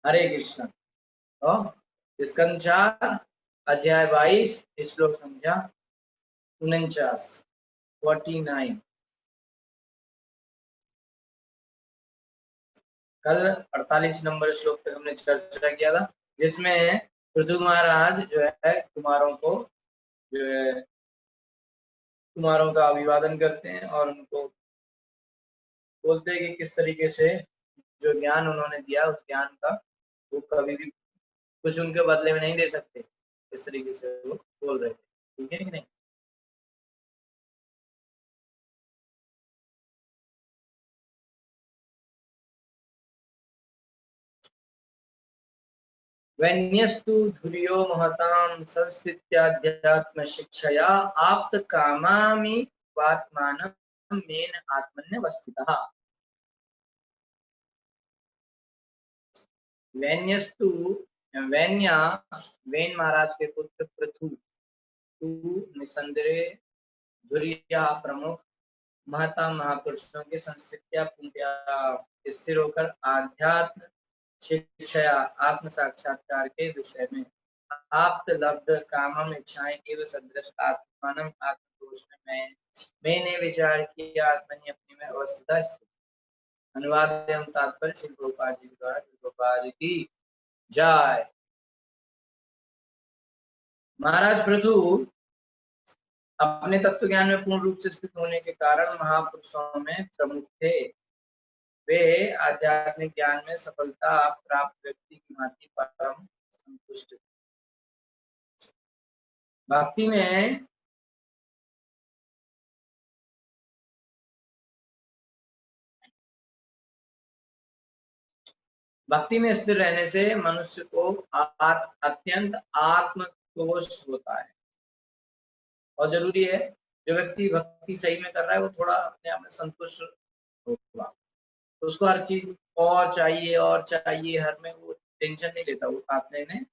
हरे कृष्ण। स्कंद 4 अध्याय 22 श्लोक संख्या 49 49। कल 48 नंबर श्लोक तक हमने चर्चा किया था, जिसमें पृथु महाराज जो है कुमारों को जो है कुमारों का अभिवादन करते हैं और उनको बोलते हैं कि किस तरीके से जो ज्ञान उन्होंने दिया उस ज्ञान का वो कभी भी कुछ उनके बदले में नहीं दे सकते। इस तरीके से वो बोल रहे थे, ठीक है कि नहीं। वैन्यस्तु धुर्यो महतां संस्थित्याध्यात्म शिक्षया आप्त कामामि वात्मानं मेन आत्मन्यवस्थितः। वैन्यस्तु वैन्या वैन महाराज के पुत्र पृथु, तू निसंदेह धुर्या प्रमुख महता महापुरुषों के संस्थित्या पूज्या स्थिर होकर आध्यात्म शिक्षया आत्म साक्षात्कार के विषय में आप्त लब्ध कामम इच्छाएं एवं सदृश आत्मानम आत्मदोष में मैंने विचार किया आत्मनि अपने में अवस्थित स्थित। अनुवाद एवं तात्पर्य श्री गोपाल जी द्वारा गोपाल की जय। महाराज पृथु अपने तत्व ज्ञान में पूर्ण रूप से स्थित होने के कारण महापुरुषों में प्रमुख थे। वे आध्यात्मिक ज्ञान में सफलता प्राप्त व्यक्ति की भांति परम संतुष्ट। भक्ति में भक्ति में स्थिर रहने से मनुष्य को अत्यंत आत्मतोष होता है। और जरूरी है जो व्यक्ति भक्ति सही में कर रहा है वो थोड़ा अपने आप में संतुष्ट होगा, तो उसको हर चीज और चाहिए हर में वो टेंशन नहीं लेता, वो अपने में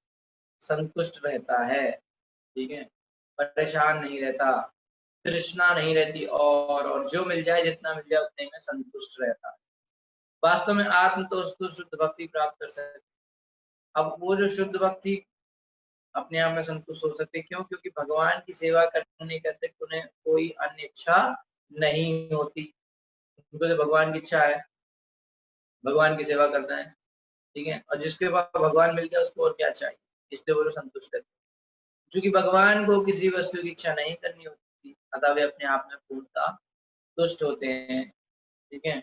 संतुष्ट रहता है, ठीक है, परेशान नहीं रहता, तृष्णा नहीं रहती और जो मिल जाए जितना मिल जाए उतने में संतुष्ट रहता है। वास्तव में आत्म तो उसको शुद्ध भक्ति प्राप्त कर सकते। अब वो जो शुद्ध भक्ति अपने आप में संतुष्ट हो सकते, क्यों? क्योंकि भगवान की सेवा करने के अतिरिक्त उन्हें कोई अन्य इच्छा नहीं होती। उनको तो भगवान की इच्छा है, भगवान की सेवा करना है, ठीक है, और जिसके पास भगवान मिल गया उसको और क्या चाहिए, इसलिए वो संतुष्ट रहते। क्योंकि भगवान को किसी वस्तु की इच्छा नहीं करनी होती, अतः वे अपने आप में पूर्णता तुष्ट होते हैं, ठीक है।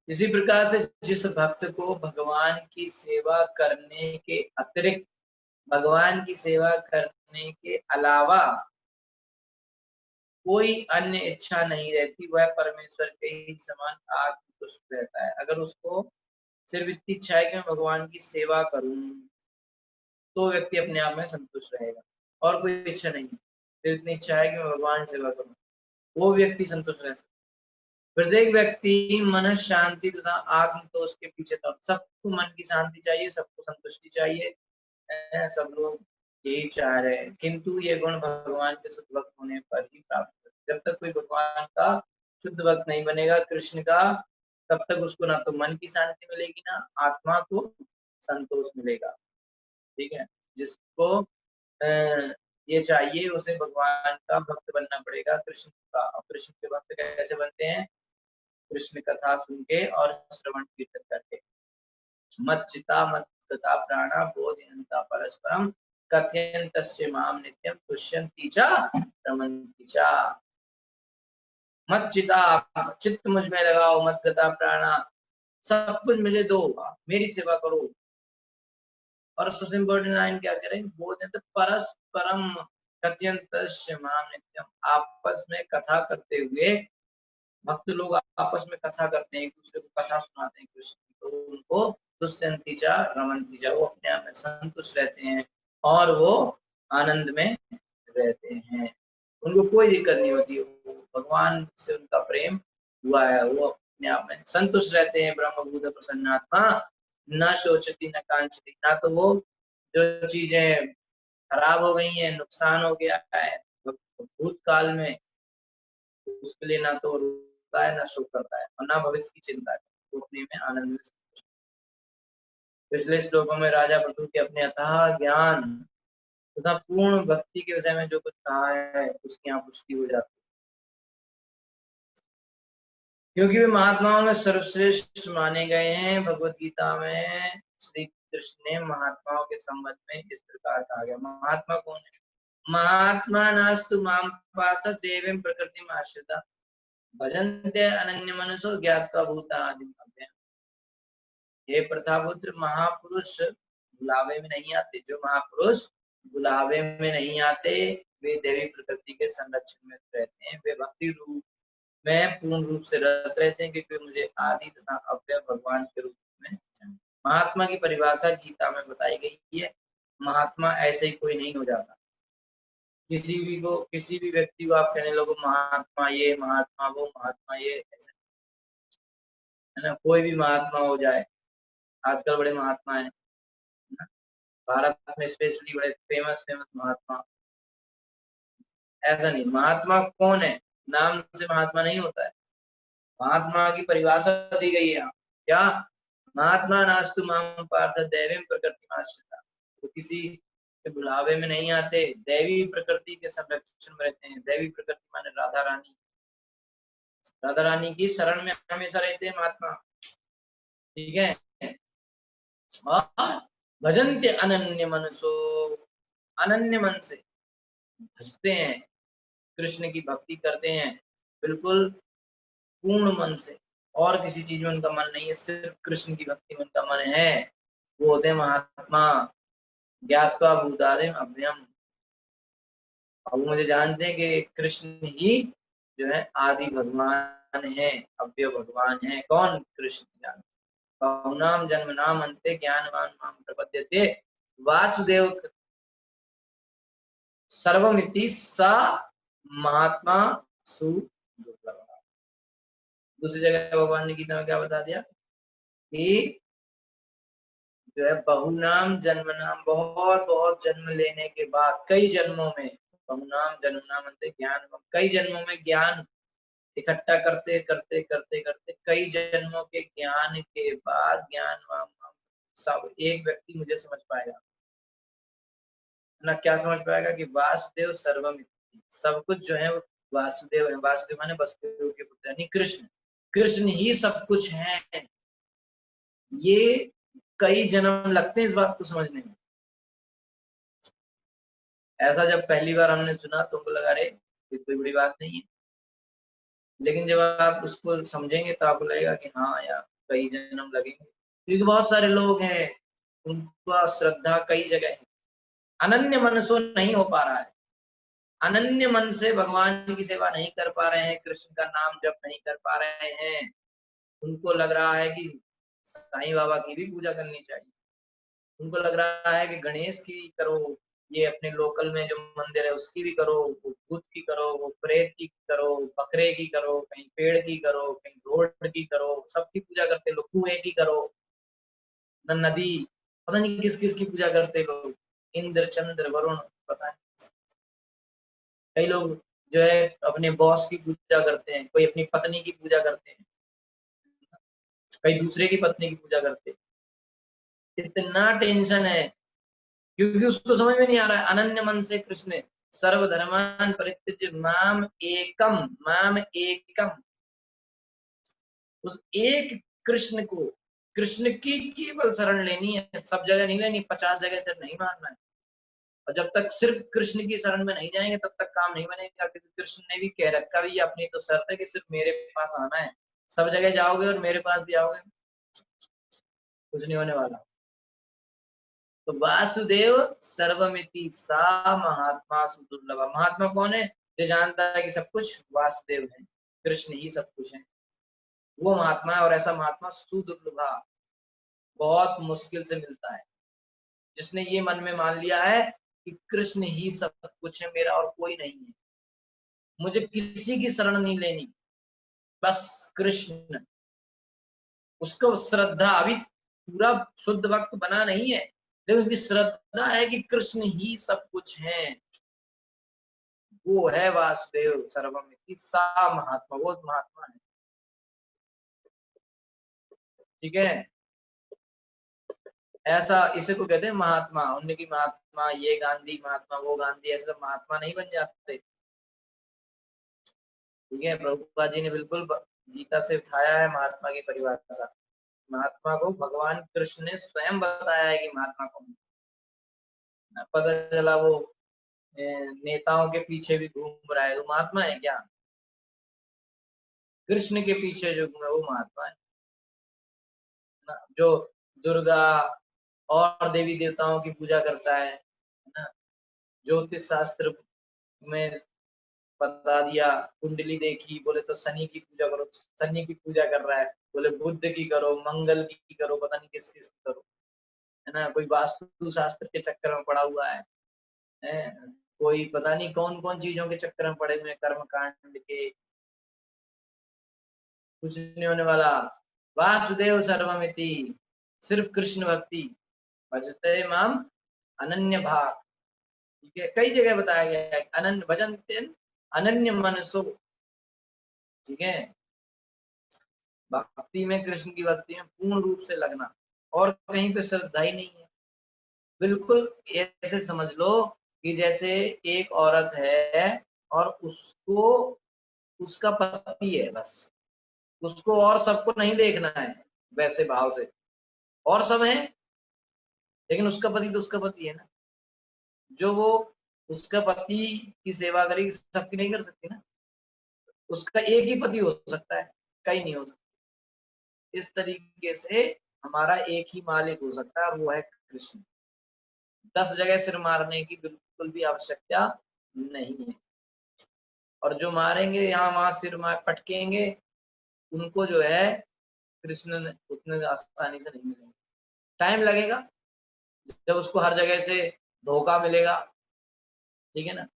इसी प्रकार से जिस भक्त को भगवान की सेवा करने के अतिरिक्त, भगवान की सेवा करने के अलावा कोई अन्य इच्छा नहीं रहती, वह परमेश्वर के ही समान आत्मतुष्ट रहता है। अगर उसको सिर्फ इतनी इच्छा है कि मैं भगवान की सेवा करूं, तो व्यक्ति अपने आप में संतुष्ट रहेगा, और कोई इच्छा नहीं, सिर्फ इतनी इच्छा है कि मैं भगवान की सेवा करूं, वो व्यक्ति संतुष्ट रह सकता है। प्रत्येक व्यक्ति मन शांति तथा आत्मतोष के पीछे था। सबको मन की शांति चाहिए, सबको संतुष्टि चाहिए, सब लोग यही चाह रहे हैं, किंतु ये गुण भगवान के शुद्ध भक्त होने पर ही प्राप्त होते। जब तक कोई भगवान का शुद्ध भक्त नहीं बनेगा, कृष्ण का, तब तक उसको ना तो मन की शांति मिलेगी, ना आत्मा को संतोष मिलेगा, ठीक है। जिसको ये चाहिए उसे भगवान का भक्त बनना पड़ेगा, कृष्ण का। और कृष्ण के भक्त कैसे बनते हैं? कृष्ण कथा सुन के और श्रवण कीर्तन करके। मत चिता मत गता प्राणा बोधयन्ता परस्परम कथयन्तस्य माम नित्यम तुष्यन्ति च रमन्ति च। मत चिता, चित्त मुझ में लगाओ, मत गता प्राणा, सब कुछ मुझे दो, मेरी सेवा करो। और सबसे इम्पोर्टेंट लाइन क्या करें? बोधयन्त परस्परम कथयन्तस्य माम नित्यम। आपस में कथा करते हुए, भक्त लोग आपस में कथा करते हैं, एक दूसरे को कथा सुनाते हैं कृष्ण, तो उनको तुष्यन्ति च रमन्ति च, वो अपने आप में संतुष्ट रहते हैं और वो आनंद में रहते हैं, उनको कोई दिक्कत नहीं होती। भगवान से उनका प्रेम हुआ है, वो अपने आप में संतुष्ट रहते हैं। ब्रह्मभूत प्रसन्नात्मा न शोचती न कांचती। ना तो वो जो चीजें खराब हो गई हैं, नुकसान हो गया है भूतकाल में, उसके लिए ना तो रोता है ना शोक करता है, और ना भविष्य की चिंता है, वो अपने में आनंद में पिछले श्लोकों में राजा पृथु के अपने अथाह ज्ञान तथा पूर्ण भक्ति के विषय में जो कुछ कहा है उसकी यहाँ पुष्टि हो जाती है, क्योंकि वे महात्माओं में सर्वश्रेष्ठ माने गए हैं। भगवत गीता में श्री कृष्ण ने महात्माओं के संबंध में इस प्रकार कहा गया। महात्मा कौन है? महात्मा नास्तु माम पार्थ देवीं प्रकृतिम आश्रिता भजन्ते अनन्य मनसो ज्ञात्वा भूतादिम अव्ययम्। हे प्रथापुत्र, महापुरुष बुलावे में नहीं आते। जो महापुरुष बुलावे में नहीं आते वे देवी प्रकृति के संरक्षण में रहते हैं। वे भक्ति रूप में पूर्ण रूप से रत रहते हैं, क्योंकि मुझे आदि तथा अव्यय भगवान के रूप में जानते। महात्मा की परिभाषा गीता में बताई गई है। महात्मा ऐसे ही कोई नहीं हो जाता। किसी भी व्यक्ति को आप कहने लगो महात्मा ये, महात्मा वो, महात्मा ये, ऐसे है ना। कोई भी महात्मा हो जाए, आजकल बड़े महात्मा है ना, भारत में स्पेशली बड़े फेमस महात्मा। ऐसा नहीं, महात्मा कौन है? नाम से महात्मा नहीं होता है। महात्मा की परिभाषा दी गई है क्या? महात्मा नास्तु माम पार्थ दैवीं प्रकृतिमाश्रिता। तो किसी के बुलावे में नहीं आते, दैवी प्रकृति के संरक्षण में रहते हैं। दैवी प्रकृति माने राधा रानी। राधा रानी की शरण में हमेशा रहते हैं महात्मा, ठीक है। और भजन्ते अनन्य मनसो, अनन्य मन से भजते हैं, कृष्ण की भक्ति करते हैं बिल्कुल पूर्ण मन से, और किसी चीज में उनका मन नहीं है, सिर्फ कृष्ण की भक्ति में उनका मन है। वो होते हैं महात्मा। ज्ञात्वा भूतादिम अव्ययम्। अब मुझे जानते हैं कि कृष्ण ही जो है आदि भगवान है, अव्यय भगवान है। कौन? कृष्ण जान। बहुनाम जन्मनाम अन्ते ज्ञानवान माम प्रपद्यते वासुदेव सर्वमिति सा महात्मा सुदुर्लभ। दूसरी जगह भगवान ने गीता में क्या बता दिया कि जो है बहुनाम जन्मनाम, बहुत बहुत जन्म लेने के बाद, कई जन्मों में, बहुनाम जन्मनाम अन्ते ज्ञान, कई जन्मों में ज्ञान इकट्ठा करते करते करते करते कई जन्मों के ज्ञान के बाद ज्ञान सब एक व्यक्ति मुझे समझ पाएगा ना। क्या समझ पाएगा? कि वासुदेव सर्वमिति, सब कुछ जो है वो वासुदेव है। वासुदेव माने वसुदेव के पुत्र यानी कृष्ण। कृष्ण ही सब कुछ है। ये कई जन्म लगते हैं इस बात को समझने में। ऐसा जब पहली बार हमने सुना तो हमको लगा, अरे ये कोई बड़ी बात नहीं है। लेकिन जब आप उसको समझेंगे तो आपको लगेगा कि हाँ यार, कई जन्म लगेंगे, क्योंकि बहुत सारे लोग हैं उनका श्रद्धा कई जगह है। अनन्य मनसो नहीं हो पा रहा है, अनन्य मन से भगवान की सेवा नहीं कर पा रहे हैं, कृष्ण का नाम जप नहीं कर पा रहे हैं। उनको लग रहा है कि साईं बाबा की भी पूजा करनी चाहिए, उनको लग रहा है कि गणेश की करो, ये अपने लोकल में जो मंदिर है उसकी भी करो, वो बुद्ध की करो, वो प्रेत की करो, बकरे की करो, कहीं पेड़ की करो, कहीं रोड की करो, सबकी पूजा करते लोग। कुएं की करो, न नदी, पता नहीं किस किस की पूजा करते लोग, इंद्र चंद्र वरुण, पता नहीं। कई लोग जो है अपने बॉस की पूजा करते हैं, कोई अपनी पत्नी की पूजा करते हैं, कई दूसरे की पत्नी की पूजा करते हैं। इतना टेंशन है क्योंकि उसको समझ में नहीं आ रहा है। अनन्य मन से कृष्ण सर्वधर्मान परित्यज्य माम एकम, उस एक कृष्ण को, कृष्ण की केवल शरण लेनी है, सब जगह नहीं लेनी, 50 जगह से नहीं मारना है। और जब तक सिर्फ कृष्ण की शरण में नहीं जाएंगे तब तक काम नहीं बनेगा, क्योंकि कृष्ण ने भी कह रखा भी अपनी तो शर्त है कि सिर्फ मेरे पास आना है। सब जगह जाओगे और मेरे पास भी आओगे, कुछ नहीं होने वाला। तो वासुदेव सर्वमिति सा महात्मा सुदुर्लभ। महात्मा कौन है? जो जानता है कि सब कुछ वासुदेव है, कृष्ण ही सब कुछ है, वो महात्मा है। और ऐसा महात्मा सुदुर्लभ, बहुत मुश्किल से मिलता है। जिसने ये मन में मान लिया है कि कृष्ण ही सब कुछ है, मेरा और कोई नहीं है, मुझे किसी की शरण नहीं लेनी, बस कृष्ण। उसको श्रद्धा, अभी पूरा शुद्ध भक्त बना नहीं है, लेकिन उसकी श्रद्धा है कि कृष्ण ही सब कुछ है, वो है वासुदेव सर्वमिति सा महात्मा, वो महात्मा है। ठीक है, ऐसा इसे को कहते हैं महात्मा। उनने की महात्मा ये गांधी, महात्मा वो गांधी, ऐसे सब महात्मा नहीं बन जाते। ठीक है, प्रभुपाद जी ने बिल्कुल गीता से उठाया है महात्मा की परिभाषा। महात्मा को भगवान कृष्ण ने स्वयं बताया है कि महात्मा कौन है। पता चला वो नेताओं के पीछे भी घूम रहा है, वो महात्मा है क्या? कृष्ण के पीछे जो घूमे वो महात्मा है ना। जो दुर्गा और देवी देवताओं की पूजा करता है ना, ज्योतिष शास्त्र में बता दिया, कुंडली देखी, बोले तो शनि की पूजा करो, शनि की पूजा कर रहा है, बोले बुद्ध की करो, मंगल की करो, पता नहीं किस किस की करो, है ना। कोई वास्तु शास्त्र के चक्कर में पड़ा हुआ है? कोई पता नहीं कौन कौन चीजों के चक्कर में पड़े हुए, कर्म कांड के। कुछ नहीं होने वाला। वासुदेव सर्वमिति, सिर्फ कृष्ण भक्ति, भजते माम अनन्य भाग। ठीक है, कई जगह बताया गया है अनन्य भजन्ते अनन्य मनसो। ठीक है, भक्ति में, कृष्ण की भक्ति में पूर्ण रूप से लगना, और कहीं पे श्रद्धा ही नहीं है। बिल्कुल ऐसे समझ लो कि जैसे एक औरत है और उसको उसका पति है बस, उसको और सबको नहीं देखना है वैसे भाव से, और सब है लेकिन उसका पति तो उसका पति है ना। जो वो उसका पति की सेवा करेगी, सबकी नहीं कर सकती ना। उसका एक ही पति हो सकता है, कई नहीं हो सकता। इस तरीके से हमारा एक ही मालिक हो सकता है और वो है कृष्ण। 10 जगह सिर मारने की बिल्कुल भी आवश्यकता नहीं है। और जो मारेंगे यहाँ वहां सिर मार पटकेंगे, उनको जो है कृष्ण उतने आसानी से नहीं मिलेंगे। टाइम लगेगा, जब उसको हर जगह से धोखा मिलेगा, ठीक है ना,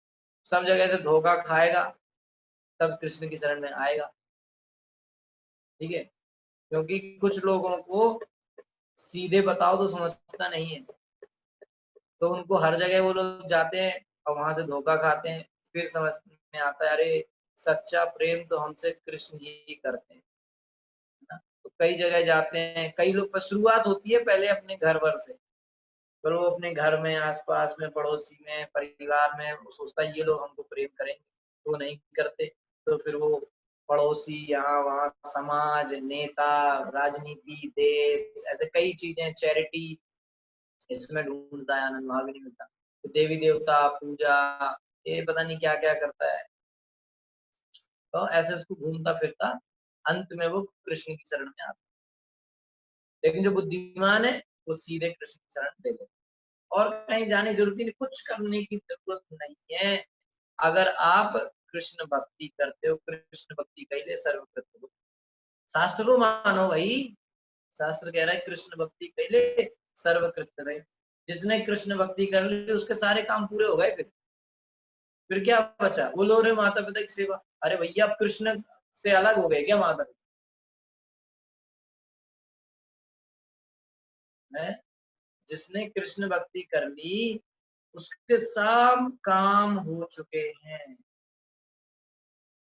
सब जगह से धोखा खाएगा, तब कृष्ण की शरण में आएगा। ठीक है, क्योंकि कुछ लोगों को सीधे बताओ तो समझता नहीं है, तो उनको हर जगह वो लोग जाते हैं और वहां से धोखा खाते हैं। फिर समझ में आता है अरे सच्चा प्रेम तो हमसे कृष्ण ही करते हैं ना। तो कई जगह जाते हैं, कई लोग पर शुरुआत होती है पहले अपने घर भर से, पर वो अपने घर में, आसपास में, पड़ोसी में, परिवार में वो सोचता है ये लोग हमको प्रेम करेंगे, तो नहीं करते। तो फिर वो पड़ोसी, यहाँ वहाँ, समाज, नेता, राजनीति, देश, ऐसे कई चीजें, चैरिटी, इसमें ढूंढता है आनंद, वहां भी नहीं मिलता। तो देवी देवता पूजा, ये पता नहीं क्या क्या करता है। तो ऐसे उसको घूमता फिरता अंत में वो कृष्ण की शरण में आता है। लेकिन जो बुद्धिमान है वो सीधे कृष्ण की शरण ले लेता है, और कहीं जाने की जरूरत नहीं, कुछ करने की जरूरत नहीं है। अगर आप कृष्ण भक्ति करते हो, कृष्ण भक्ति कैले सर्वकृत हो। शास्त्र को मानो भाई, शास्त्र कह रहा है कृष्ण भक्ति कैले सर्वकृत रहे। जिसने कृष्ण भक्ति कर ली उसके सारे काम पूरे हो गए। फिर क्या बचा? वो लोग रहे माता पिता की सेवा। अरे भैया, आप कृष्ण से अलग हो गए क्या माता पिता? जिसने कृष्ण भक्ति कर ली उसके सब काम हो चुके हैं।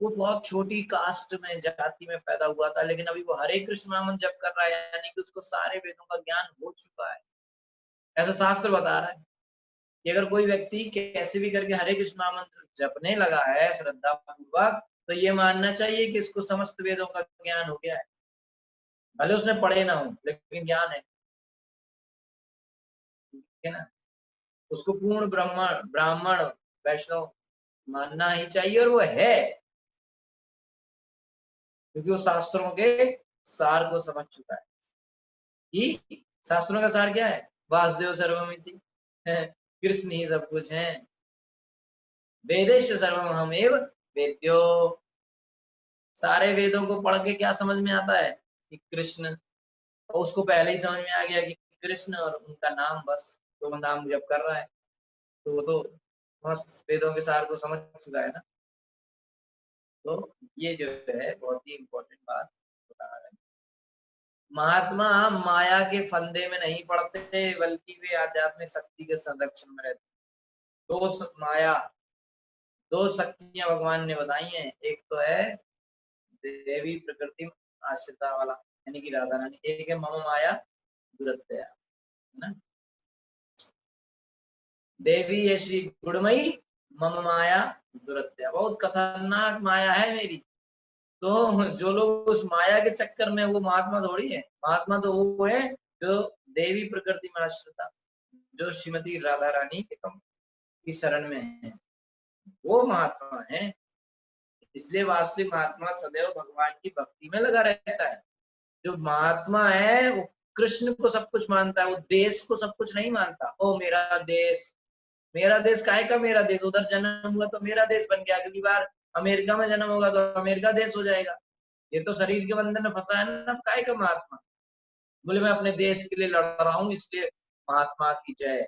वो बहुत छोटी कास्ट में, जाति में पैदा हुआ था, लेकिन अभी वो हरे कृष्ण नाम जप कर रहा है, यानी कि उसको सारे वेदों का ज्ञान हो चुका है। ऐसा शास्त्र बता रहा है कि अगर कोई व्यक्ति कैसे भी करके हरे कृष्ण नाम जपने लगा है श्रद्धा पूर्वक, तो ये मानना चाहिए कि इसको समस्त वेदों का ज्ञान हो गया है। भले उसने पढ़े ना हो, लेकिन ज्ञान है। ठीक है ना, उसको पूर्ण ब्राह्मण ब्राह्मण वैष्णव मानना ही चाहिए, और वो है, क्योंकि वो शास्त्रों के सार को समझ चुका है। कि शास्त्रों का सार क्या है? वासुदेव सर्वमिति, कृष्ण ही सब कुछ है। वेदेश सर्वम हमेव वेद्यो। सारे वेदों को पढ़ के क्या समझ में आता है? कि कृष्ण, और उसको पहले ही समझ में आ गया कि कृष्ण और उनका नाम, बस तो वो नाम जप कर रहा है, तो वो तो मस्त वेदों के सार को समझ चुका है ना। तो ये जो है बहुत ही इम्पोर्टेंट बात बता रहा है। महात्मा माया के फंदे में नहीं पड़ते, बल्कि वे आध्यात्मिक शक्ति के संरक्षण में रहते। माया, दो शक्तियां भगवान ने बताई हैं। एक तो है देवी प्रकृति आश्रिता वाला, यानी कि राधा रानी। एक है मम माया दुरत्या, ना। देवी ये श्री गुणमयी मम माया दुरत्या, बहुत खतरनाक माया है मेरी। तो जो लोग उस माया के चक्कर में, वो महात्मा थोड़ी है। महात्मा तो वो है जो देवी प्रकृति में आश्रिता, जो श्रीमती राधा रानी के की शरण में है, वो महात्मा है। इसलिए वास्तविक महात्मा सदैव भगवान की भक्ति में लगा रहता है। जो महात्मा है वो कृष्ण को सब कुछ मानता है, वो देश को सब कुछ नहीं मानता। ओ मेरा देश, मेरा देश काहे का मेरा देश, उधर जन्म हुआ तो मेरा देश बन गया, अगली बार अमेरिका में जन्म होगा तो अमेरिका देश हो जाएगा। ये तो शरीर के बंधन में फंसा है ना, काहे का महात्मा। बोले मैं अपने देश के लिए लड़ रहा हूँ इसलिए महात्मा की जय,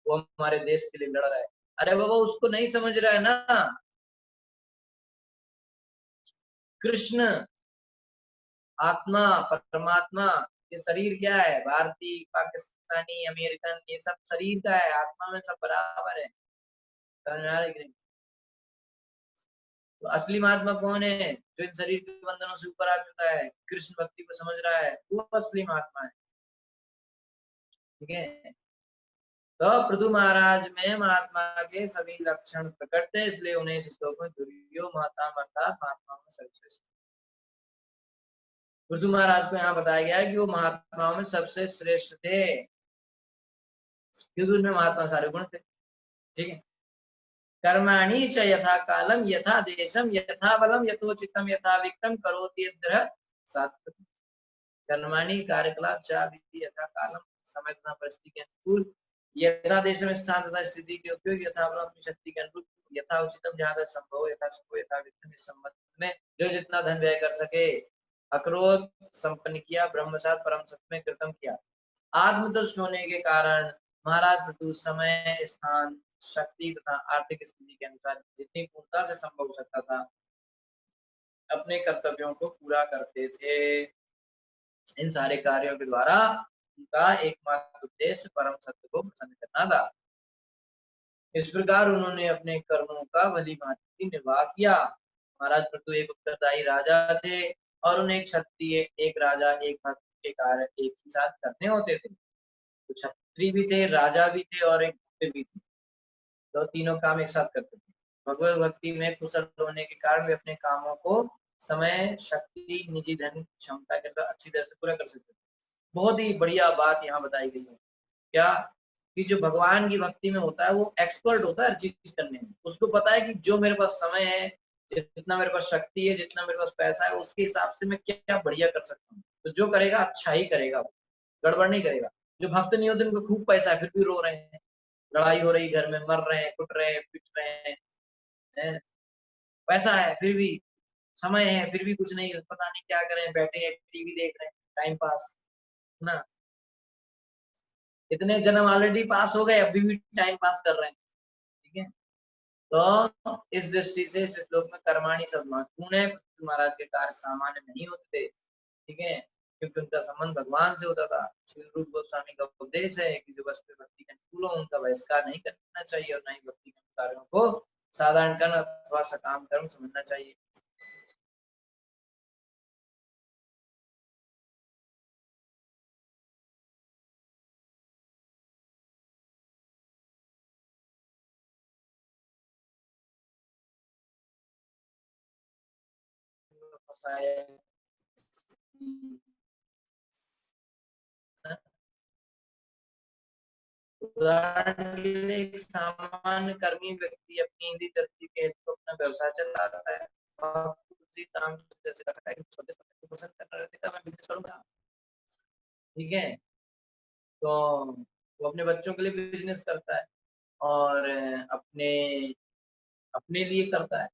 वो हमारे देश के लिए लड़ रहा है। अरे बाबा उसको नहीं समझ रहा है ना। कृष्ण आत्मा परमात्मा, ये शरीर क्या है, भारतीय पाकिस्तानी अमेरिकन, ये सब शरीर का है, आत्मा में सब बराबर है। समझ में आ रहा है कि नहीं? तो असली महात्मा कौन है, जो इन शरीर के बंधनों से ऊपर आ चुका है, कृष्ण भक्ति को समझ रहा है, वो असली महात्मा है। ठीक है। तो पृथु महाराज में महात्मा के सभी लक्षण प्रकट थे, इसलिए उन्हें इस श्लोक में दुर्यो महात्मा अर्थात महात्मा में सर्वश्रेष्ठ। पृथु महाराज को यहाँ बताया गया है कि वो महात्माओं में सबसे श्रेष्ठ थे, क्योंकि उनमें महात्मा सारे गुण थे। ठीक है। कर्माणि च यथा कालम यथा देशम यथा बलम यथोचितम यथा विक्तम करोति यद्र सात्विक। कर्माणि कार्यकलाप च यथा कालम, समय तथा परिस्थिति के अनुकूल, यथा देश में स्थान तथा स्थिति के उपयोग, यथा बलम अपनी शक्ति के अनुरूप, यथा उचितम जहाँ तक संभव, यथा सुख यथा वित्तम, इस संबंध में जो जितना धन व्यय कर सके, अक्रोध संपन्न किया, ब्रह्मसात परम सत्य में कृतम किया। आत्मतुष्ट होने के कारण महाराज पृथु समय स्थान शक्ति तथा आर्थिक स्थिति के अनुसार जितनी पूर्णता से संभव हो सकता था अपने कर्तव्यों को पूरा करते थे। इन सारे कार्यों के द्वारा उनका एकमात्र उद्देश्य परम सत्य को प्रसन्न करना था। इस प्रकार उन्होंने अपने कर्मों का भली भांति निर्वाह किया। महाराज पृथु एक उत्तरदायी राजा थे और उन्हें क्षत्रिय, एक राजा, एक भक्त के कार्य एक ही साथ करने होते थे। तो क्षत्रिय भी थे, राजा भी थे और एक भक्त भी थे, तो तीनों काम एक साथ करते थे। भगवत भक्ति में कुशल होने के कारण वे अपने कामों को समय शक्ति निजी धन क्षमता के अंदर अच्छी तरह से पूरा कर सकते थे। बहुत ही बढ़िया बात यहाँ बताई गई है क्या, कि जो भगवान की भक्ति में होता है वो एक्सपर्ट होता है हर चीज करने में। उसको पता है कि जो मेरे पास समय है, जितना मेरे पास शक्ति है, जितना मेरे पास पैसा है, उसके हिसाब से मैं क्या क्या बढ़िया कर सकता हूँ। तो जो करेगा अच्छा ही करेगा, गड़बड़ नहीं करेगा। जो भक्त नहीं होते उनको खूब पैसा है फिर भी रो रहे हैं, लड़ाई हो रही घर में, मर रहे हैं, कुट रहे हैं, पिट रहे हैं, पैसा है फिर भी, समय है फिर भी कुछ नहीं, पता नहीं क्या करें, बैठे हैं टीवी देख रहे हैं, टाइम पास ना। इतने जन्म ऑलरेडी पास हो गए, अभी भी टाइम पास कर रहे हैं। ठीक है। तो इस दृष्टि से इस श्लोक में कर्माणी शब्द महत्वपूर्ण है। महाराज के कार्य सामान्य नहीं होते थे। ठीक है, क्योंकि उनका संबंध भगवान से होता था। श्री रूप गोस्वामी का उपदेश है कि जो वस्तु भक्ति के अनुकूल हो उनका बहिष्कार नहीं करना चाहिए और न ही भक्ति के कार्यों को साधारण कर्म अथवा सकाम कर्म समझना चाहिए। उदाहरण के लिए एक सामान्य कर्मी व्यक्ति अपनी हिंदी धरती के हेतु अपना व्यवसाय चलाता है, उसी काम से जैसे करता है कि पसंद करना रहता है, मैं बिजनेस करूंगा। ठीक है। तो वो अपने बच्चों के लिए बिजनेस करता है और अपने अपने लिए करता है।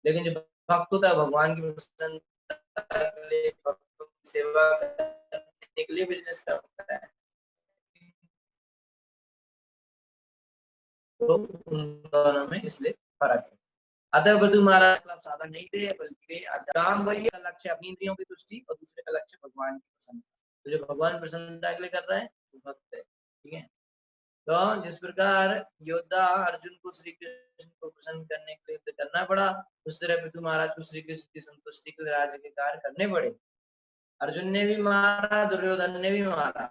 लेकिन जो भक्त होता है भगवान की प्रसन्नता के लिए, भक्तों की सेवा करने के लिए बिजनेस करता है। तो उन दोनों में इसलिए फर्क है। अतः बधु महाराज का साधन नहीं थे, बल्कि वे काम वही का लक्ष्य अपनी इंद्रियों की तुष्टि और दूसरे का लक्ष्य भगवान की प्रसन्नता। तो जो भगवान प्रसन्नता के लिए कर रहा है वो भक्त है। ठीक है। तो जिस प्रकार योद्धा अर्जुन को श्री कृष्ण को प्रसन्न करने के लिए युद्ध करना पड़ा, उस तरह पृथु महाराज को श्री कृष्ण की संतुष्टि के लिए राज्य के कार्य करने पड़े। अर्जुन ने भी मारा, दुर्योधन ने भी मारा।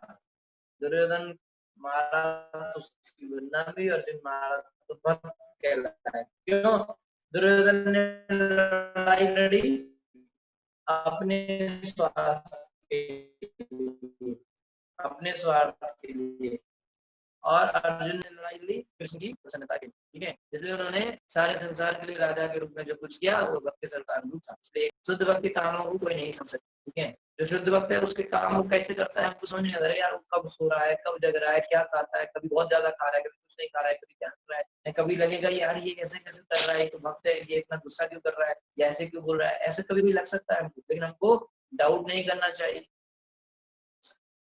दुर्योधन मारा तो नाम भी अर्जुन मारा तो भक्त कहलाता है। क्यों? दुर्योधन ने लड़ाई लड़ी अपने स्वार्थ के लिए, अपने स्वार्थ के लिए, और अर्जुन ने लड़ाई लड़ी कृष्ण की प्रसन्नता के लिए। ठीक है, इसलिए उन्होंने सारे संसार के लिए राजा के रूप में जो कुछ किया वो भक्त सरकार रूप था। इसलिए शुद्ध भक्ति कामों को कोई नहीं समझ सकता। ठीक है, जो शुद्ध भक्त है उसके काम वो कैसे करता है हमको समझ नहीं आता है यार। वो कब सो रहा है, कब जग रहा है, क्या खाता है, कभी बहुत ज्यादा खा रहा है, कभी कुछ नहीं खा रहा है, कभी क्या कर रहा है, कभी लगेगा यार ये कैसे कैसे कर रहा है, तो भक्त है, ये इतना गुस्सा क्यों कर रहा है, या ऐसे क्यों बोल रहा है, ऐसे कभी भी लग सकता है हमको। लेकिन हमको डाउट नहीं करना चाहिए,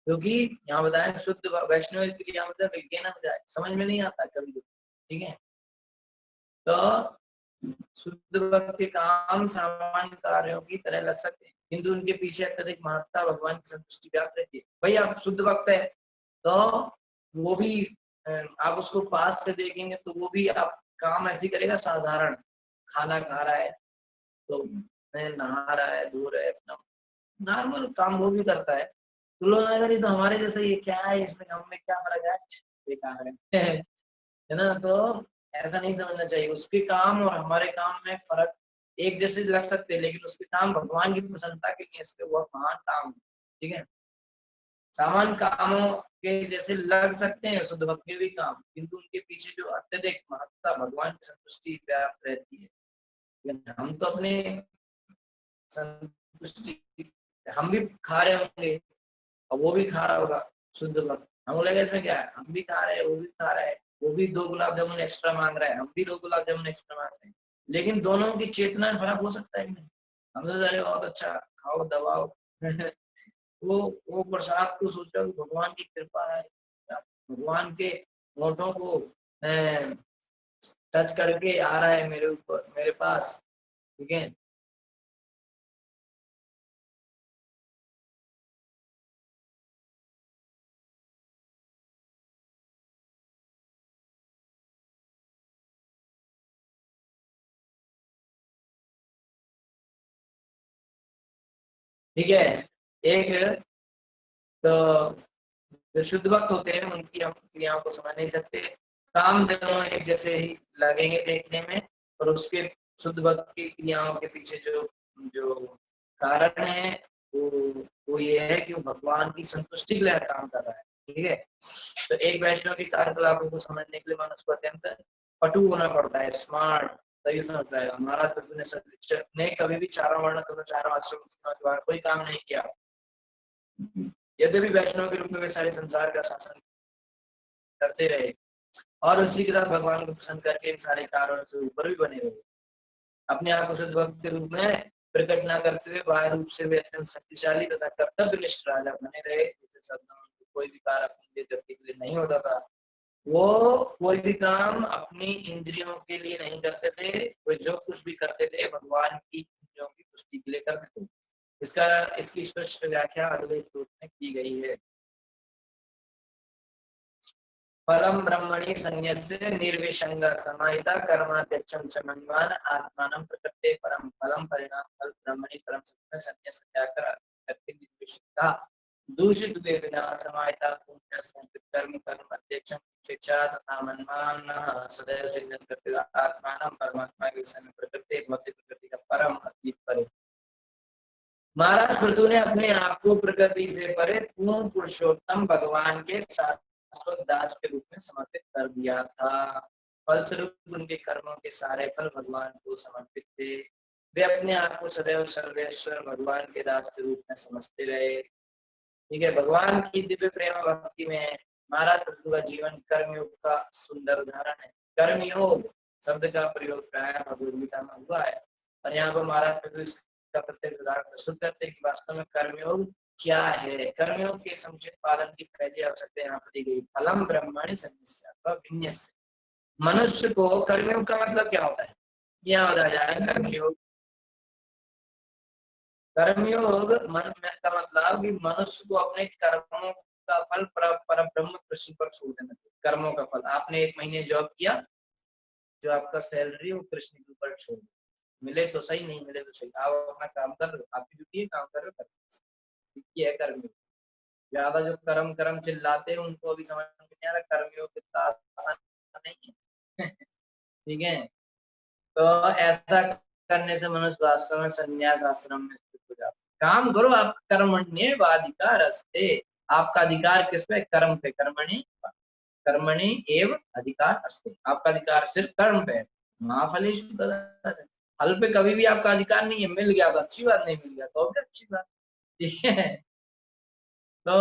क्योंकि यहाँ बताया शुद्ध वैष्णव क्रिया मतलब विज्ञान जाए समझ में नहीं आता कभी। ठीक है, तो शुद्ध भक्त के काम सामान्य कार्यों की तरह लग सकते हैं, किंतु उनके पीछे अत्यधिक महत्ता भगवान की संतुष्टि व्याप्त रहती है। भाई आप शुद्ध भक्त है तो वो भी आप उसको पास से देखेंगे तो वो भी आप काम ऐसे करेगा साधारण, खाना खा रहा है तो नहा रहा है, धो रहा है, अपना नॉर्मल काम वो भी करता है। तो लोग अगर ये तो हमारे जैसे ये क्या है, इसमें हम में क्या फर्क है, बेकार है है ना। तो ऐसा नहीं समझना चाहिए, उसके काम और हमारे काम में फर्क एक जैसे लग सकते हैं, लेकिन उसके काम भगवान की प्रसन्नता के लिए इसके बहुत महान काम है। ठीक है, सामान्य कामों के जैसे लग सकते हैं शुद्ध भक्त के भी काम, किंतु उनके पीछे जो अत्यधिक महत्ता भगवान की संतुष्टि व्याप्त रहती है। लेकिन हम तो अपने संतुष्टि, हम भी खा रहे होंगे और वो भी खा रहा होगा शुद्ध भक्त, हमको लगा इसमें क्या है, हम भी खा रहे हैं वो भी खा रहा है, वो भी 2 गुलाब जामुन एक्स्ट्रा मांग रहा है, हम भी 2 गुलाब जामुन एक्स्ट्रा मांग रहे हैं, लेकिन दोनों की चेतना में फर्क हो सकता है कि नहीं। हम तो अरे बहुत अच्छा खाओ दबाओ वो प्रसाद को सोच रहा हूँ भगवान की कृपा है, भगवान के होठों को टच करके आ रहा है मेरे ऊपर, मेरे पास। ठीक है, ठीक है। एक तो जो शुद्ध भक्त होते हैं उनकी हम क्रियाओं को समझ नहीं सकते, काम दोनों एक जैसे ही लगेंगे देखने में, और उसके शुद्ध भक्त की क्रियाओं के पीछे जो जो कारण है वो वो ये है कि वो भगवान की संतुष्टि के लिए काम कर रहा है। ठीक है, तो एक वैष्णव की कार्यकलापों को समझने के लिए मनुष्य को अत्यंत पटु होना पड़ता है, स्मार्ट, तभी समझ पाएगा। महाराज पृथ्वी ने कभी भी चारों वर्ण तथा चारों आश्रम कोई काम नहीं किया, यद्यपि वैष्णव के रूप में वे सारे संसार का शासन करते रहे और उसी के साथ भगवान को प्रसन्न करके इन सारे कारणों से ऊपर भी बने रहे। अपने आप को शुद्ध भक्त के रूप में प्रकट न करते हुए बाह्य रूप से वे अत्यंत शक्तिशाली तथा कर्तव्यनिष्ठ राजा बने रहे। कोई भी कार्य अपने व्यक्ति के लिए नहीं होता था, वो कोई भी काम अपनी इंद्रियों के लिए नहीं करते थे, वो जो कुछ भी करते थे भगवान की इंद्रियों की पुष्टि के लिए करते थे। इसकी स्पष्ट व्याख्या अगले श्लोक में की गई है। फलम ब्रह्मणि संन्यस्य निर्विसंग समाहिता कर्माध्यक्षं च मन्यमान् आत्मानं प्रकृते परम फलम परिणाम फल ब्रह्मणि परम सत्य संन्यास त्यागकर व्यक्ति निर्विसंगा दूषित हुए बिना समाहिता पुण्य संचित कर्म कर्म अध्यक्षं शिक्षा तथा मन्यमान् सदैव चिंतन करते हुए आत्मानं परमात्मा के विषय में प्रकृति भौतिक प्रकृति का परम अतीत परे। महाराज पृथु ने अपने आप को प्रकृति से परे पूर्ण पुरुषोत्तम भगवान के शाश्वत दास के रूप में समर्पित कर दिया था। फलस्वरूप उनके कर्मों के सारे फल भगवान को समर्पित थे। वे अपने आप को सदैव सर्वेश्वर भगवान के दास के रूप में समझते रहे। ठीक है, भगवान की दिव्य प्रेम भक्ति में महाराज पृथु का जीवन कर्मयोग का सुंदर उदाहरण है। कर्मयोग शब्द का प्रयोग प्राय भगवद गीता में हुआ है, और यहाँ पर महाराज पृथु का प्रत्येक उदाहरण प्रस्तुत करते हैं कि वास्तव में कर्मयोग क्या है। कर्मयोग के समुचित पालन की पहली आवश्यकता यहाँ पर दी गई, फलम ब्रह्मणि संन्यस्य। मनुष्य को कर्मयोग का मतलब क्या होता है, यहाँ बताया जा रहा है। कर्मयोग कर्मयोग मन का मतलब कि मनुष्य को अपने कर्मों का फल पर ब्रह्म कृष्ण पर छोड़ देना चाहिए। कर्मों का फल आपने 1 महीने जॉब किया, जो आपका सैलरी वो कृष्ण के ऊपर छोड़ दो, मिले तो सही नहीं मिले तो सही, आप अपना काम कर रहे हो, आपकी ड्यूटी है, काम कर रहे हो, है कर्म। ज्यादा जो कर्म कर्म चिल्लाते हैं उनको अभी समझ में यार कर्मयोग कितना आसान नहीं है। ठीक है, तो ऐसा करने से मनुष्य वास्तव में संन्यास आश्रम में स्थित हो जाता है। काम करो, आप कर्मण्येवाधिकार अस्ते, आपका अधिकार किस पे? कर्म पे। कर्मणि एव अधिकार अस्ते, आपका अधिकार सिर्फ कर्म पे है। महाफलेषु कदाचन, फल पे कभी भी आपका अधिकार नहीं है। मिल गया तो अच्छी बात, नहीं मिल गया तो भी अच्छी बात। ठीक है, तो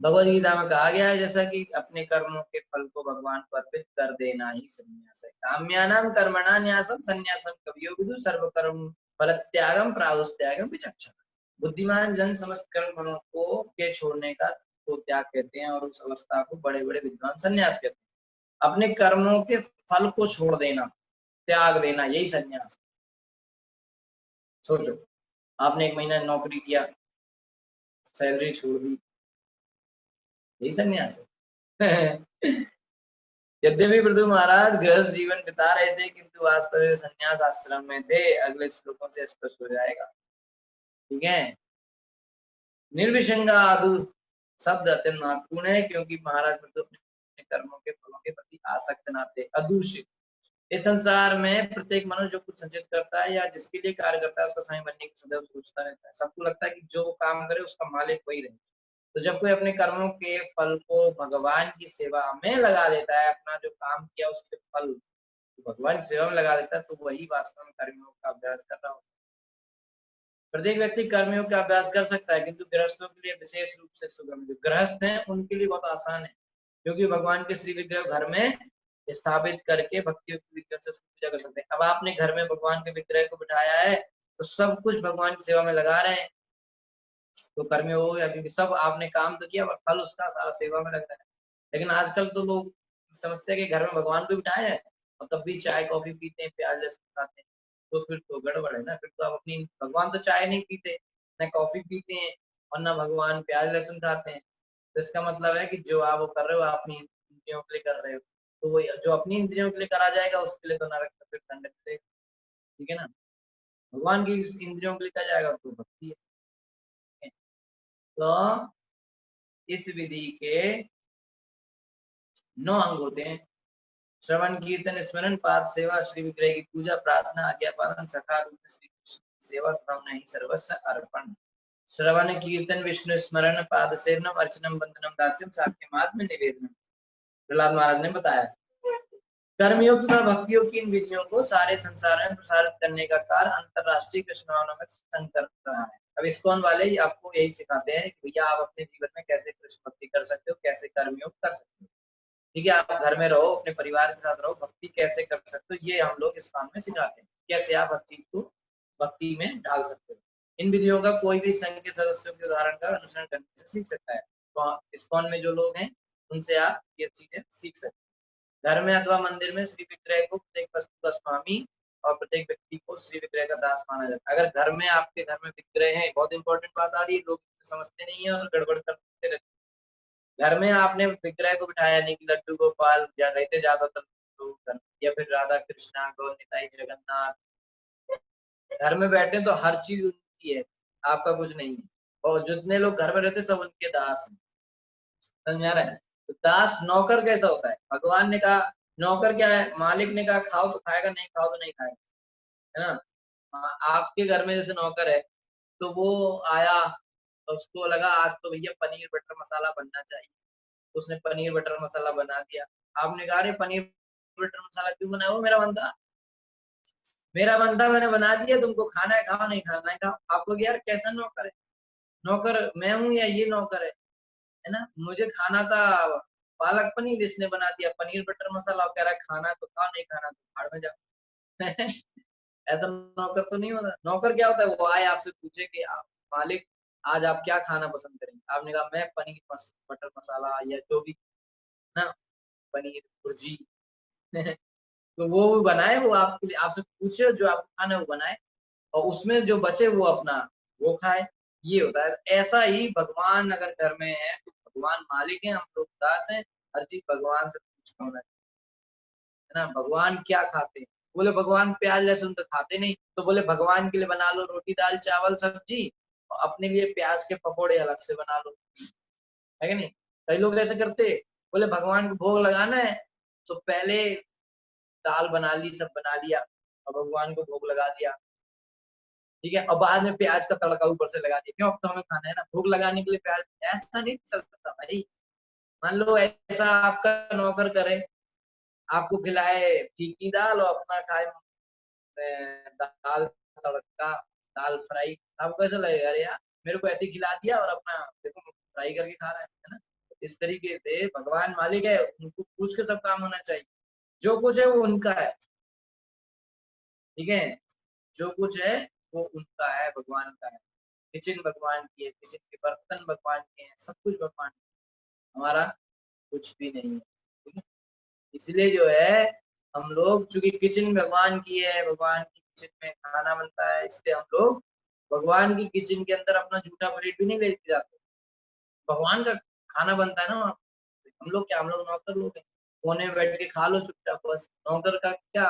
भगवद गीता में कहा गया है जैसा कि अपने कर्मों के फल को भगवान को अर्पित कर देना ही संन्यास है। काम्यानाम कर्मणान्यासम संन्यासम कवियो विदु सर्व कर्म फल त्यागम प्राहुस्त्यागम विचक्षण। बुद्धिमान जन समस्त कर्म फलों को के छोड़ने का को त्याग कहते हैं, और उस अवस्था को बड़े बड़े विद्वान संन्यास कहते हैं। अपने कर्मों के फल को छोड़ देना, त्याग देना, यही संन्यास। सोचो, आपने 1 महीना नौकरी किया, सैलरी छोड़ दी, यही संन्यास है। यद्यपि पृथु महाराज गृहस्थ जीवन बिता रहे थे, किंतु वास्तव में संन्यास आश्रम में थे। अगले श्लोकों से स्पष्ट हो जाएगा। ठीक है, निर्विशंगा आदु शब्द अत्यंत महत्वपूर्ण है, क्योंकि महाराज पृथु अपने कर्मों के फलों के प्रति आसक्त न थे, अदूषित। इस संसार में प्रत्येक मनुष्य जो कुछ संचित करता है या जिसके लिए कार्य करता है, उसका स्वामी बनने की सदैव सोचता रहता है। सबको लगता है कि जो काम करे उसका मालिक वही रहे। तो जब कोई अपने कर्मों के फल को भगवान की सेवा में लगा देता है, अपना जो काम किया उसके फल भगवान की सेवा में लगा देता है, तो वही वास्तव में कर्मयोग का अभ्यास कर रहा होता है। प्रत्येक व्यक्ति कर्मयोग का अभ्यास कर सकता है, किंतु गृहस्थों के लिए विशेष रूप से सुगम। जो गृहस्थ हैं उनके लिए बहुत आसान है, क्योंकि भगवान के श्री विग्रह घर में स्थापित करके भक्तियों की विग्रह से उसकी पूजा कर सकते हैं। अब आपने घर में भगवान के विग्रह को बिठाया है, तो सब कुछ भगवान की सेवा में लगा रहे हैं, तो कर्मयोग हो गया, क्योंकि सब आपने काम तो किया, फल उसका सारा सेवा में लग रहा है। लेकिन आजकल तो लोग समझते हैं कि घर में भगवान को बिठाया है और तब भी चाय कॉफी पीते हैं, प्याज लहसुन खाते हैं, तो फिर तो गड़बड़ है ना। फिर तो आप अपनी, भगवान तो चाय नहीं पीते, न कॉफी पीते हैं, और न भगवान प्याज लहसुन खाते हैं। तो इसका मतलब है कि जो आप वो कर रहे हो, आप अपनी इंद्रियों के लिए कर रहे हो, तो वो जो अपनी इंद्रियों के लिए करा जाएगा उसके लिए तो नरक में फिर दंड मिलेगा। ठीक है ना, भगवान की इंद्रियों के लिए किया जाएगा तो भक्ति है। तो इस विधि के 9 अंग होते हैं: श्रवण कीर्तन स्मरण पाद सेवा श्री विग्रह की पूजा प्रार्थना आज्ञा पालन सखा रूप में श्री कृष्ण की सेवा तथा नहीं सर्वस्व अर्पण। श्रवण कीर्तन विष्णु स्मरण पाद सेवनम अर्चनम वंदनम दास्यम साख्य महात्म्य निवेदनम, प्रहलाद महाराज ने बताया। कर्मयोग तथा भक्तियों की इन विधियों को सारे संसार में प्रसारित करने का कार्य अंतरराष्ट्रीय कृष्ण भावना में संघ कर रहा है। अब इस्कॉन वाले आपको यही सिखाते हैं कि भैया आप अपने जीवन में कैसे कृष्ण भक्ति कर सकते हो, कैसे कर्मयोग कर सकते हो। ठीक है, आप घर में रहो, अपने परिवार के साथ रहो, भक्ति कैसे कर सकते हो ये हम लोग इस्कॉन में सिखाते हैं, कैसे आप हर चीज को भक्ति में डाल सकते हो। इन विधियों का कोई भी संघ के सदस्यों के उदाहरण का अनुसरण करने से सीख सकता है। तो इस्कॉन में जो लोग हैं उनसे आप ये चीजें सीख सकते हैं। घर में अथवा मंदिर में श्री विग्रह को प्रत्येक वस्तु का स्वामी और प्रत्येक व्यक्ति को श्री विग्रह का दास माना जाता है। अगर घर में आपके घर में विग्रह है, बहुत इंपॉर्टेंट बात आ रही है, लोग समझते नहीं है और गड़बड़ करते रहते। घर में आपने विग्रह को बिठाया नहीं कि लड्डू गोपाल या रहते ज्यादातर लोग, या फिर राधा कृष्णा गौर निताई जगन्नाथ, घर में बैठे तो हर चीज उनकी है, आपका कुछ नहीं है। और जितने लोग घर में रहते सब उनके दास हैं। समझ आ रहा है? तो दास नौकर कैसा होता है? भगवान ने कहा नौकर क्या है, मालिक ने कहा खाओ तो खाएगा, नहीं खाओ तो नहीं खाएगा, है ना। आपके घर में जैसे नौकर है, तो वो आया तो उसको लगा आज तो भैया पनीर बटर मसाला बनना चाहिए, उसने पनीर बटर मसाला बना दिया। आपने कहा अरे पनीर बटर मसाला क्यों बनाया? वो मेरा बनता मैंने बना दिया, तुमको खाना है खाओ, नहीं खाना है खाओ। आप लोग यार कैसा नौकर है? नौकर मैं हूँ या ये नौकर है ना। मुझे खाना था पालक पनीर, इसने बना दिया पनीर बटर मसाला और कह रहा है खाना तो खाओ, नहीं खाना तो भाड़ में जाओ। ऐसा नौकर तो नहीं होता। नौकर क्या होता है, वो आए आपसे पूछे कि मालिक आज आप क्या खाना पसंद करेंगे? आपने कहा मैं पनीर बटर मसाला या जो भी ना, पनीर भुर्जी। तो वो बनाए, वो आपके लिए आपसे पूछे जो आपको खाना है वो बनाए, और उसमें जो बचे वो अपना वो खाए। ये होता है। ऐसा ही भगवान अगर घर में है तो भगवान मालिक है, हम लोग दास हैं। हर चीज भगवान से पूछना होना है ना। भगवान क्या खाते हैं? बोले भगवान प्याज लहसुन तो खाते नहीं, तो बोले भगवान के लिए बना लो रोटी दाल चावल सब्जी, और अपने लिए प्याज के पकौड़े अलग से बना लो, है कि नहीं। कई लोग ऐसे करते, बोले भगवान को भोग लगाना है तो पहले दाल बना ली, सब बना लिया और भगवान को भोग लगा दिया, ठीक है, और बाद में प्याज का तड़का ऊपर से लगा दिया, क्यों, अब तो हमें खाना है ना, भोग लगाने के लिए प्याज, ऐसा नहीं चल सकता भाई। मान लो ऐसा आपका नौकर करे, आपको खिलाए फीकी दाल और अपना खाए दाल तड़का, दाल फ्राई, आपको ऐसा लगेगा अरे यार मेरे को ऐसे खिला दिया और अपना देखो फ्राई करके खा रहा है ना। इस तरीके से भगवान मालिक है, उनको पूछ के सब काम होना चाहिए, जो कुछ है वो उनका है, ठीक है, जो कुछ है वो उनका है, भगवान का है, किचन भगवान की है, किचन के बर्तन भगवान के हैं, सब कुछ भगवान, हमारा कुछ भी नहीं है, ठीक है। इसलिए जो है हम लोग, चूंकि किचन भगवान की है, भगवान की किचन में खाना बनता है, इसलिए हम लोग भगवान की किचन के अंदर अपना जूठा प्लेट भी नहीं लेके जाते, भगवान का खाना बनता है ना वहाँ पे। हम लोग क्या, हम लोग नौकर लोग हैं, कोने में बैठ के खा लो चुपचाप बस, नौकर का क्या,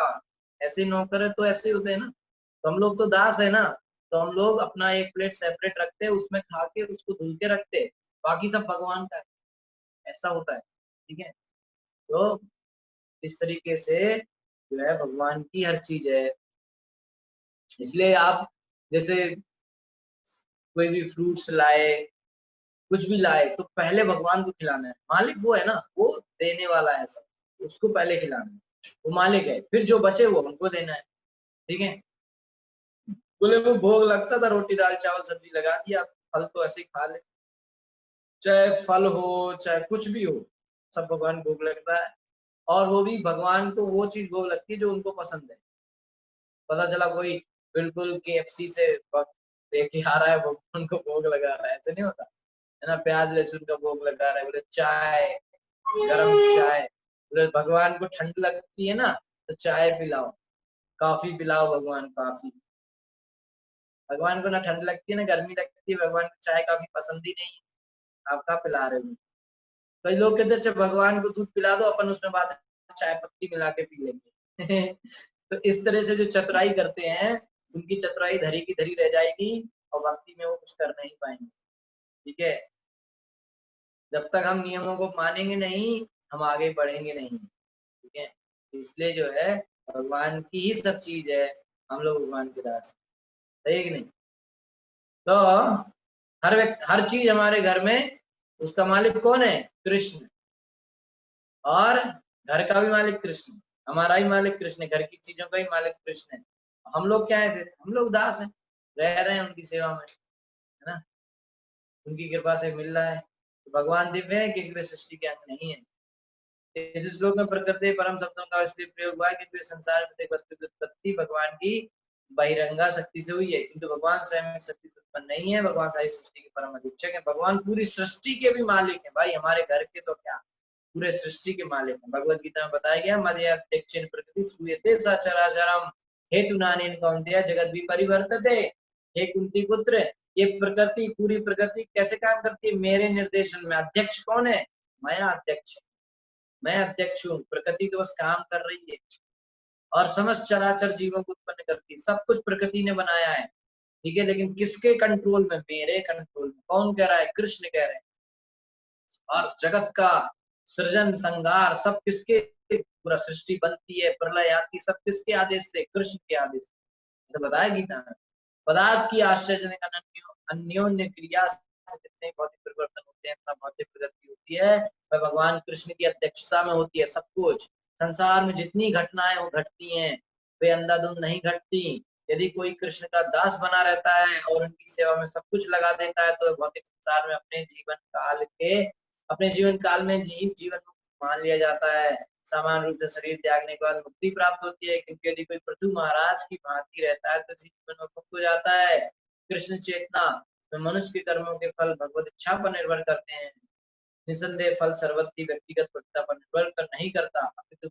ऐसे नौकर है तो ऐसे ही होते हैं ना, तो हम लोग तो दास है ना, तो हम लोग अपना एक प्लेट सेपरेट रखते हैं, उसमें खा के उसको धुल के रखते हैं, बाकी सब भगवान का है, ऐसा होता है, ठीक है। तो इस तरीके से जो है भगवान की हर चीज है, इसलिए आप जैसे कोई भी फ्रूट्स लाए, कुछ भी लाए तो पहले भगवान को खिलाना है, मालिक वो है ना, वो देने वाला है सब, उसको पहले खिलाना है, वो मालिक है, फिर जो बचे वो हमको देना है, ठीक है। बोले वो भोग लगता था, रोटी दाल चावल सब्जी लगा दिया, फल तो ऐसे ही खा ले, चाहे फल हो चाहे कुछ भी हो, सब भगवान भोग लगता है, और वो भी भगवान को वो चीज भोग लगती है जो उनको पसंद है। पता चला कोई बिल्कुल KFC से लेके आ रहा है, भगवान को भोग लगा रहा है, ऐसे नहीं होता है ना, प्याज लहसुन का भोग लगा रहा है, बोले चाय, गरम चाय, बोले भगवान को ठंड लगती है ना तो चाय पिलाओ, कॉफी पिलाओ भगवान, कॉफी, भगवान को ना ठंड लगती है ना गर्मी लगती है, भगवान को चाय काफी पसंद ही नहीं है, आप कहाँ पिला रहे हो। कई लोग कहते हैं अच्छा भगवान को दूध पिला दो, अपन उसमें बाद चाय पत्ती मिला के पी लेंगे तो इस तरह से जो चतुराई करते हैं, उनकी चतुराई धरी की धरी रह जाएगी और भक्ति में वो कुछ कर नहीं पाएंगे, ठीक है। जब तक हम नियमों को मानेंगे नहीं, हम आगे बढ़ेंगे नहीं, ठीक है। इसलिए जो है भगवान की ही सब चीज है, हम लोग भगवान के दास, सही है कि नहीं। तो हर व्यक्ति, हर चीज हमारे घर में, उसका मालिक कौन है, कृष्ण, और घर का भी मालिक कृष्ण, हमारा ही मालिक कृष्ण है, घर की चीजों का ही मालिक कृष्ण है। हम लोग क्या है, फिर हम लोग दास हैं, रह रहे हैं उनकी सेवा में, है ना, उनकी कृपा से मिल रहा है, तो भगवान दिव्य है क्योंकि वे सृष्टि के अंग नहीं है। इस श्लोक में प्रकृति परम शब्दों का इसलिए प्रयोग हुआ है क्योंकि संसार में प्रत्येक वस्तु की उत्पत्ति भगवान की बहिरंगा शक्ति से हुई है, किंतु भगवान स्वयं शक्ति से उत्पन्न नहीं है, भगवान सारी सृष्टि के परम अधीक्षक है, भगवान पूरी सृष्टि के भी मालिक है भाई, हमारे घर के तो क्या, पूरे सृष्टि के मालिक हैं। भगवत गीता में बताया गया मदयाध्यक्षेण प्रकृति सूयते सचराचरम हेतु नानेन कौन्तेय जगत भी परिवर्तते, हे कुंती पुत्र, ये प्रकृति, पूरी प्रकृति कैसे काम करती है, मेरे निर्देशन में, अध्यक्ष कौन है, मैं अध्यक्ष, मैं अध्यक्ष हूँ, प्रकृति तो बस काम कर रही है और समस्त चराचर जीवों को उत्पन्न करती है, सब कुछ प्रकृति ने बनाया है, ठीक है, लेकिन किसके कंट्रोल में, मेरे कंट्रोल में, कौन कह रहा है, कृष्ण कह रहे हैं, और जगत का सृजन संहार सब किसके, पूरा सृष्टि बनती है, प्रलय आती, सब किसके आदेश से, कृष्ण के आदेश से, बताया गीता में। पदार्थ की आश्चर्यजनक अन्योन्य क्रिया से जितने भौतिक परिवर्तन होते हैं, इतना भौतिक प्रगति होती है, वह भगवान कृष्ण की अध्यक्षता में होती है। सब कुछ संसार में जितनी घटनाएं वो घटती हैं, वे अंधाधुंध नहीं घटती। यदि कोई कृष्ण का दास बना रहता है और उनकी सेवा में सब कुछ लगा देता है, तो भौतिक संसार में अपने जीवन काल में जीवन मान लिया जाता है। सामान्य रूप से शरीर त्यागने के बाद मुक्ति प्राप्त होती है, क्योंकि यदि कोई पृथु महाराज की भांति रहता है तो जीवन में मुक्त हो जाता है। कृष्ण चेतना में मनुष्य के कर्मों के फल भगवत इच्छा पर निर्भर करते हैं। निसंदेह फल सर्वत्र व्यक्तिगत प्रकृति पर निर्भर कर नहीं करता, अपितु